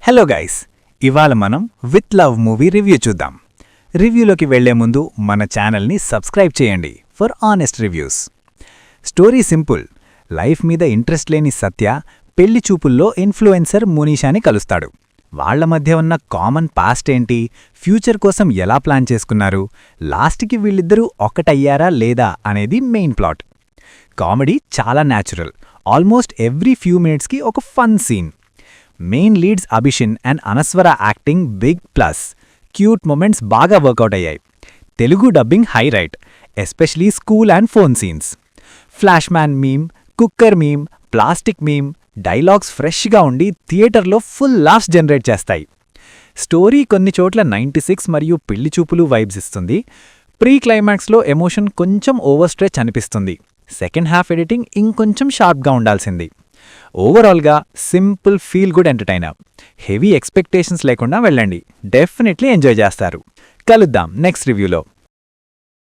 Hello guys, ఇవాళ మనం with love movie review చూద్దాం. రివ్యూలోకి వెళ్లే ముందు మన ఛానల్ని సబ్స్క్రైబ్ చేయండి for honest reviews. Story simple. Life మీద ఇంట్రెస్ట్ లేని సత్య పెళ్లి చూపుల్లో ఇన్ఫ్లుయెన్సర్ మునీషాని కలుస్తాడు. వాళ్ల మధ్య ఉన్న కామన్ పాస్ట్ ఏంటి, ఫ్యూచర్ కోసం ఎలా ప్లాన్ చేసుకున్నారు, లాస్ట్కి వీళ్ళిద్దరూ ఒక్కటయ్యారా లేదా అనేది మెయిన్ ప్లాట్. కామెడీ చాలా న్యాచురల్. ఆల్మోస్ట్ ఎవ్రీ ఫ్యూ మినిట్స్కి ఒక fun scene. Main leads Abishan and Anaswara acting big plus. Cute moments బాగా వర్కౌట్ అయ్యాయి. Telugu dubbing highlight, especially school and phone scenes. Flash man meme, cooker meme, plastic meme, dialogues ఫ్రెష్గా ఉండి థియేటర్లో full laughs generate చేస్తాయి. Story కొన్ని చోట్ల 96 మరియు పెళ్లి చూపులు వైబ్స్ ఇస్తుంది. ప్రీ క్లైమాక్స్లో ఎమోషన్ కొంచెం ఓవర్ స్ట్రెచ్ అనిపిస్తుంది. సెకండ్ హాఫ్ ఎడిటింగ్ ఇంకొంచెం షార్ప్గా ఉండాల్సింది. ఓవరాల్గా simple feel good entertainer. Heavy expectations లేకుండా వెళ్ళండి, డెఫినెట్లీ ఎంజాయ్ చేస్తారు. కలుద్దాం నెక్స్ట్ రివ్యూలో.